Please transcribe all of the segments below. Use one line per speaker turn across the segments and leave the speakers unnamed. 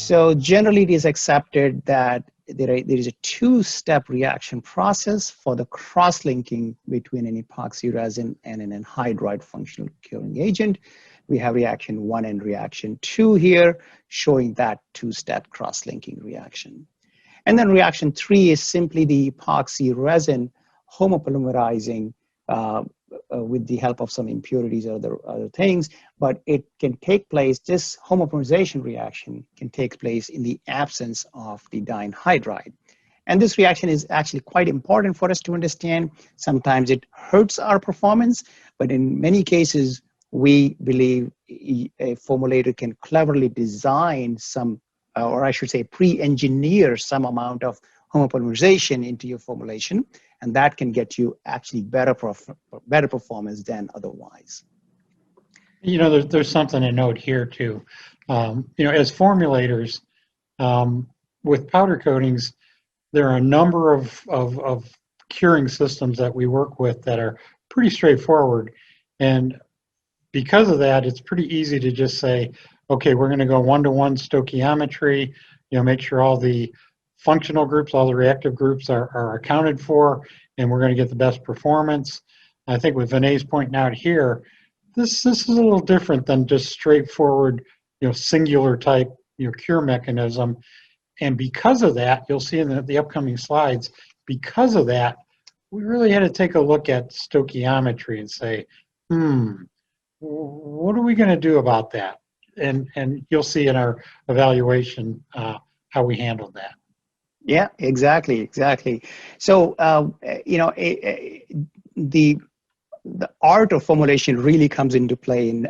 So generally it is accepted that there is a two-step reaction process for the cross-linking between an epoxy resin and an anhydride functional curing agent. We have reaction 1 and reaction 2 here, showing that two-step cross-linking reaction. And then reaction 3 is simply the epoxy resin homopolymerizing with the help of some impurities or other things, but it can take place, this homopolymerization reaction can take place in the absence of the dianhydride. And this reaction is actually quite important for us to understand. Sometimes it hurts our performance, but in many cases, we believe a formulator can cleverly design some, or I should say pre-engineer some amount of homopolymerization into your formulation, and that can get you actually better performance than otherwise.
You know, there's something to note here too. You know, as formulators, with powder coatings, there are a number of curing systems that we work with that are pretty straightforward. And because of that, it's pretty easy to just say, okay, we're going to go one-to-one stoichiometry, you know, make sure all the functional groups, all the reactive groups are accounted for, and we're going to get the best performance. I think with Vinay's pointing out here, this is a little different than just straightforward, you know, singular type, you know, cure mechanism. And because of that, you'll see in the upcoming slides, because of that, we really had to take a look at stoichiometry and say, what are we going to do about that? And you'll see in our evaluation how we handled that.
Yeah, exactly. So, you know, the art of formulation really comes into play in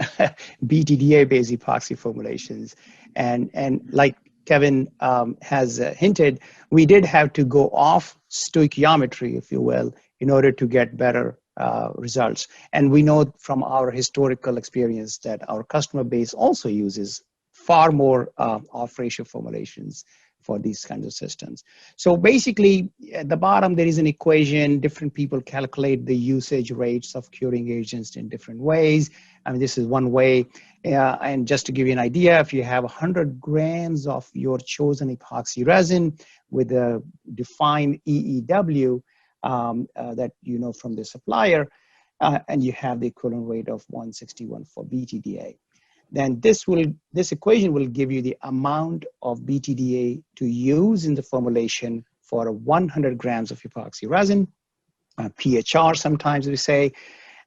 BTDA-based epoxy formulations. And like Kevin has hinted, we did have to go off stoichiometry, if you will, in order to get better results. And we know from our historical experience that our customer base also uses far more off-ratio formulations for these kinds of systems. So basically, at the bottom, there is an equation. Different people calculate the usage rates of curing agents in different ways. I mean, this is one way. And just to give you an idea, if you have 100 grams of your chosen epoxy resin with a defined EEW that you know from the supplier, and you have the equivalent rate of 161 for BTDA, then this equation will give you the amount of BTDA to use in the formulation for 100 grams of epoxy resin, PHR sometimes we say.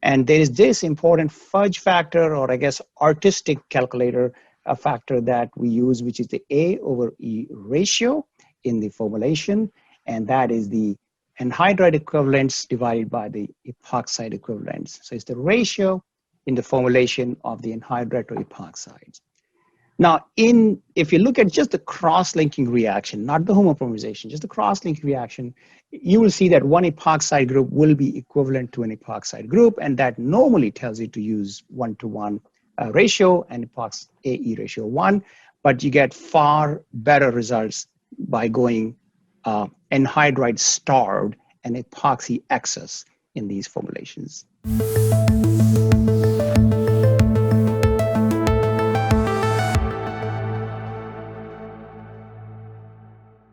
And there is this important fudge factor, or I guess artistic calculator factor that we use, which is the A/E ratio in the formulation. And that is the anhydride equivalents divided by the epoxide equivalents. So it's the ratio in the formulation of the anhydride to epoxides. Now, if you look at just the cross-linking reaction, not the homopolymerization, just the cross-linking reaction, you will see that one epoxide group will be equivalent to an epoxide group, and that normally tells you to use 1-to-1 ratio and epoxy AE ratio 1, but you get far better results by going anhydride starved and epoxy excess in these formulations.